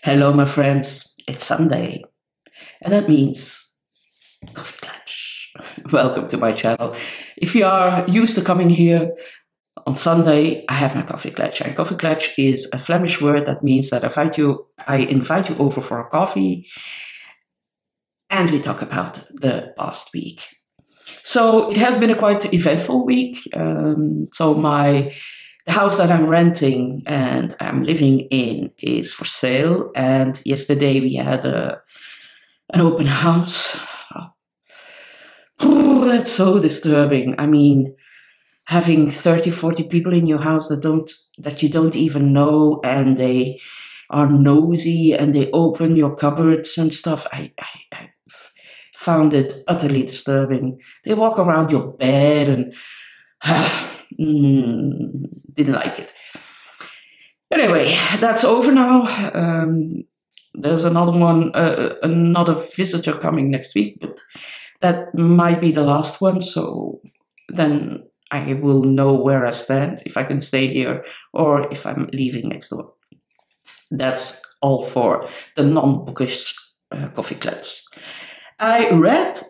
Hello, my friends. It's Sunday, and that means Coffee Klatch. Welcome to my channel. If you are used to coming here on Sunday, I have my Coffee Klatch. And Coffee Klatch is a Flemish word that means that I invite you over for a coffee, and we talk about the past week. So it has been a quite eventful week. The house that I'm renting and I'm living in is for sale. And yesterday we had an open house. That's so disturbing. I mean, having 30, 40 people in your house that you don't even know, and they are nosy and they open your cupboards and stuff. I found it utterly disturbing. They walk around your bed and didn't like it. Anyway, that's over now. There's another visitor coming next week, but that might be the last one. So then I will know where I stand, if I can stay here or if I'm leaving next door. That's all for the non-bookish Coffee Klatch. I read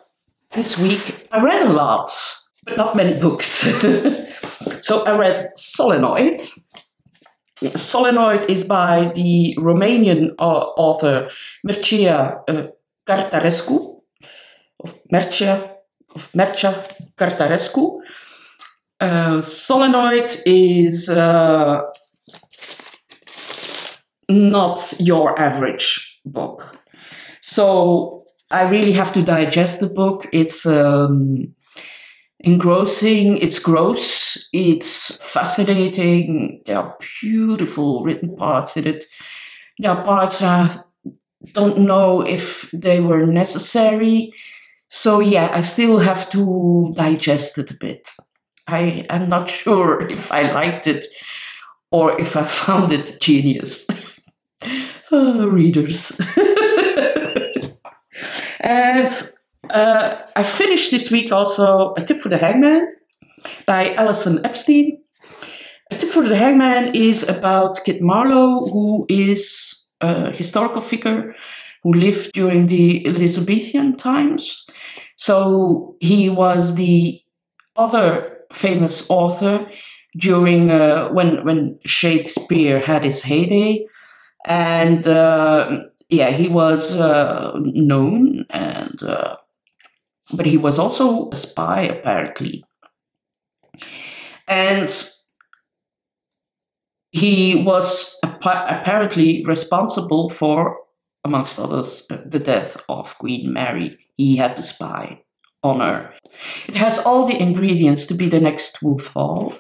this week, I read a lot, but not many books. So I read Solenoid. Solenoid is by the Romanian author Mircea Cartarescu, Mircea Cartarescu. Solenoid is not your average book. So I really have to digest the book. It's engrossing, it's gross, it's fascinating. There are beautiful written parts in it. There are parts I don't know if they were necessary. So yeah, I still have to digest it a bit. I am not sure if I liked it or if I found it genius. Readers. And I finished this week also A Tip for the Hangman by Allison Epstein. A Tip for the Hangman is about Kit Marlowe, who is a historical figure who lived during the Elizabethan times. So he was the other famous author during when Shakespeare had his heyday. And yeah, he was known, and but he was also a spy, apparently. And he was apparently responsible for, amongst others, the death of Queen Mary. He had to spy on her. It has all the ingredients to be the next Wolf Hall,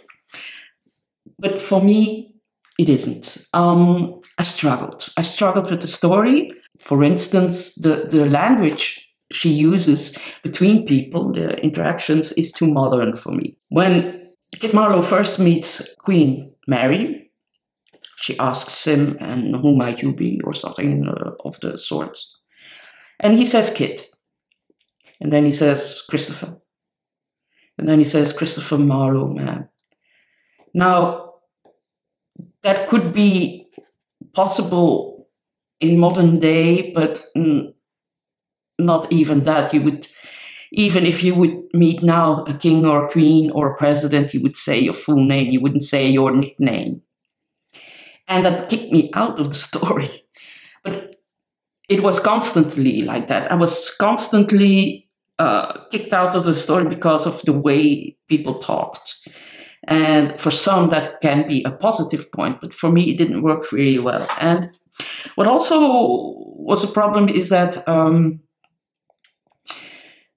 but for me, it isn't. I struggled. I struggled with the story. For instance, the language she uses between people, the interactions, is too modern for me. When Kit Marlowe first meets Queen Mary, she asks him, "And who might you be?" or something of the sort. And he says, "Kit." And then he says, "Christopher." And then he says, "Christopher Marlowe, man." Now, that could be possible in modern day, but not even that. You would, even if you would meet now a king or a queen or a president, you would say your full name. You wouldn't say your nickname. And that kicked me out of the story. But it was constantly like that. I was constantly kicked out of the story because of the way people talked. And for some, that can be a positive point, but for me, it didn't work really well. And what also was a problem is that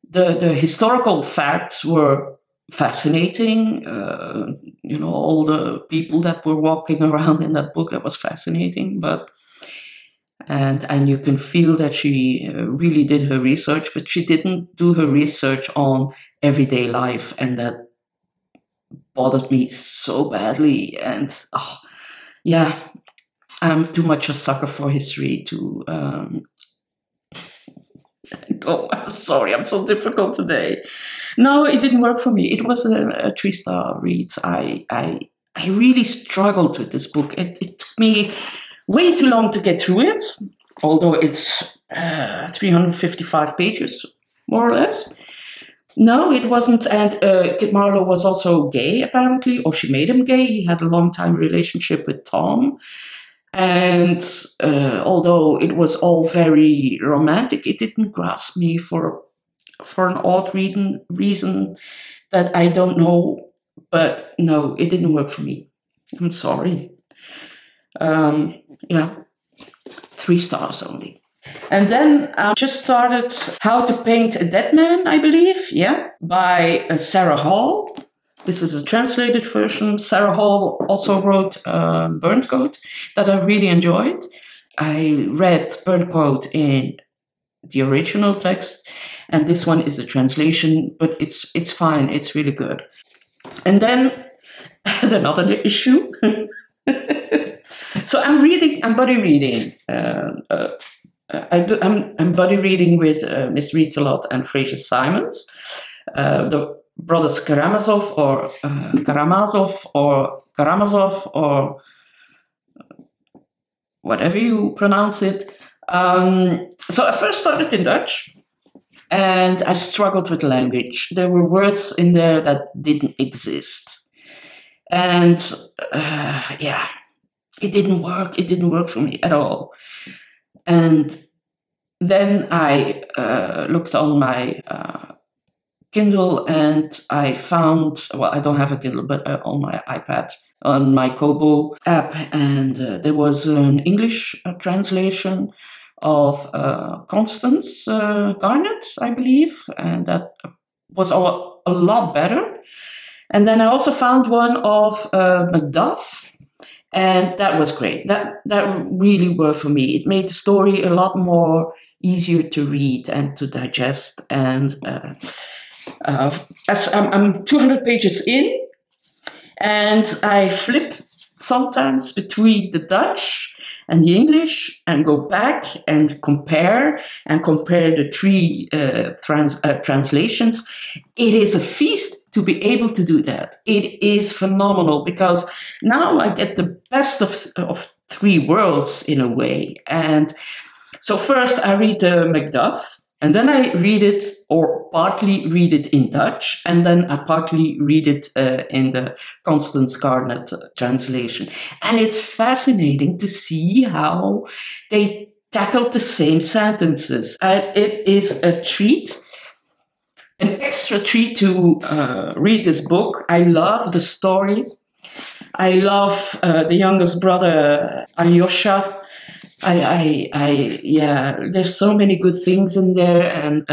the historical facts were fascinating. All the people that were walking around in that book, that was fascinating. And you can feel that she really did her research, but she didn't do her research on everyday life, and that bothered me so badly. And yeah, I'm too much a sucker for history to oh, I'm sorry, I'm so difficult today. No, it didn't work for me. It was a 3-star read. I really struggled with this book. It took me Way too long to get through it, although it's 355 pages, more or less. No, it wasn't. And Kit Marlowe was also gay, apparently, or she made him gay. He had a long-time relationship with Tom. And although it was all very romantic, it didn't grasp me for an odd reason that I don't know. But no, it didn't work for me. I'm sorry. Yeah, 3 stars only. And then I just started How to Paint a Dead Man, I believe, yeah, by Sarah Hall. This is a translated version. Sarah Hall also wrote Burnt Coat that I really enjoyed. I read Burnt Coat in the original text, and this one is the translation, but it's fine, it's really good. And then another issue. So I'm buddy reading. I'm buddy reading with Miss Reads a Lot and Fraser Simons, the brothers Karamazov or whatever you pronounce it. So I first started in Dutch, and I struggled with language. There were words in there that didn't exist, and yeah, it didn't work. It didn't work for me at all. And then I looked on my Kindle, and I found, well, I don't have a Kindle, but on my iPad, on my Kobo app, and there was an English translation of Constance Garnett, I believe, and that was a lot better. And then I also found one of Macduff, and that was great. That really worked for me. It made the story a lot more easier to read and to digest. And as I'm 200 pages in, and I flip sometimes between the Dutch and the English and go back and compare the 3 translations. It is a feast to be able to do that. It is phenomenal, because now I get the best of 3 worlds in a way. And so first I read Macduff, and then I read it, or partly read it in Dutch, and then I partly read it in the Constance Garnett translation. And it's fascinating to see how they tackled the same sentences. It is a treat. An extra treat to read this book. I love the story. I love the youngest brother, Alyosha. Yeah, there's so many good things in there, and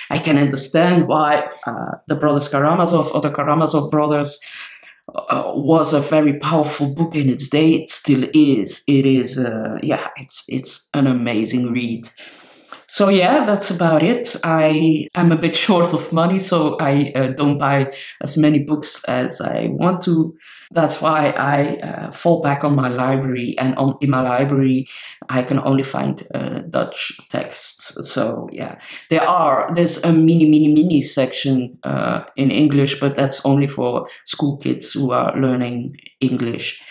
I can understand why the brothers Karamazov, or the Karamazov brothers, was a very powerful book in its day. It still is. It is, yeah, it's an amazing read. So yeah, that's about it. I'm a bit short of money, so I don't buy as many books as I want to. That's why I fall back on my library, and in my library I can only find Dutch texts. So yeah, there's a mini section in English, but that's only for school kids who are learning English.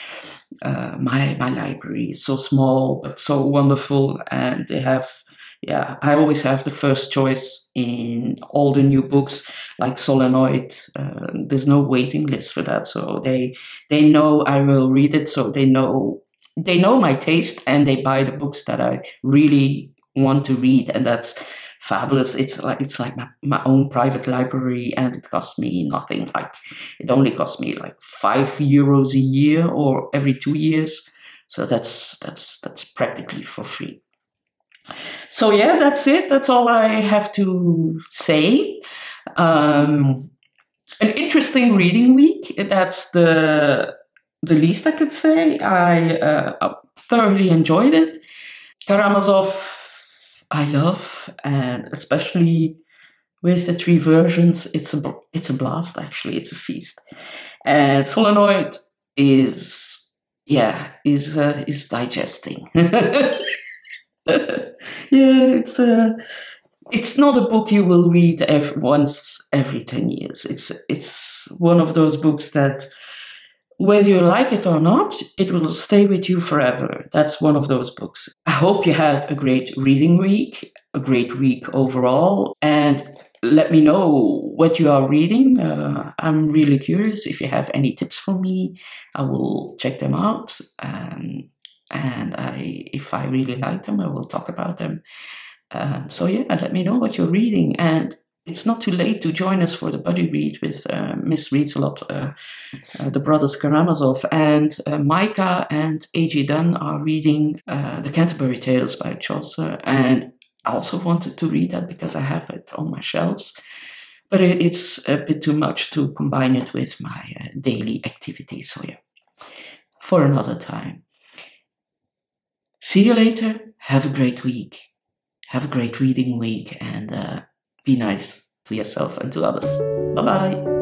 My library is so small but so wonderful, and they have. Yeah, I always have the first choice in all the new books, like Solenoid. There's no waiting list for that, so they know I will read it. So they know my taste, and they buy the books that I really want to read, and that's fabulous. It's like my own private library, and it costs me nothing. Like, it only costs me like €5 a year, or every 2 years. So that's practically for free. So yeah, that's it. That's all I have to say. An interesting reading week. That's the least I could say. I thoroughly enjoyed it. Karamazov, I love, and especially with the 3 versions, it's a blast. Actually, it's a feast. And Solenoid is digesting. Yeah, it's not a book you will read once every 10 years. It's one of those books that Whether you like it or not, it will stay with you forever. That's one of those books. I hope you had a great reading week, a great week overall, and let me know what you are reading. I'm really curious. If you have any tips for me, I will check them out. If I really like them, I will talk about them. So yeah, let me know what you're reading. And it's not too late to join us for the buddy read with Miss Reads a Lot, the brothers Karamazov, and Micah and A.G. Dunn are reading the Canterbury Tales by Chaucer, and I also wanted to read that because I have it on my shelves, but it's a bit too much to combine it with my daily activities, so yeah, for another time. See you later, have a great week, have a great reading week, and be nice to yourself and to others. Bye-bye.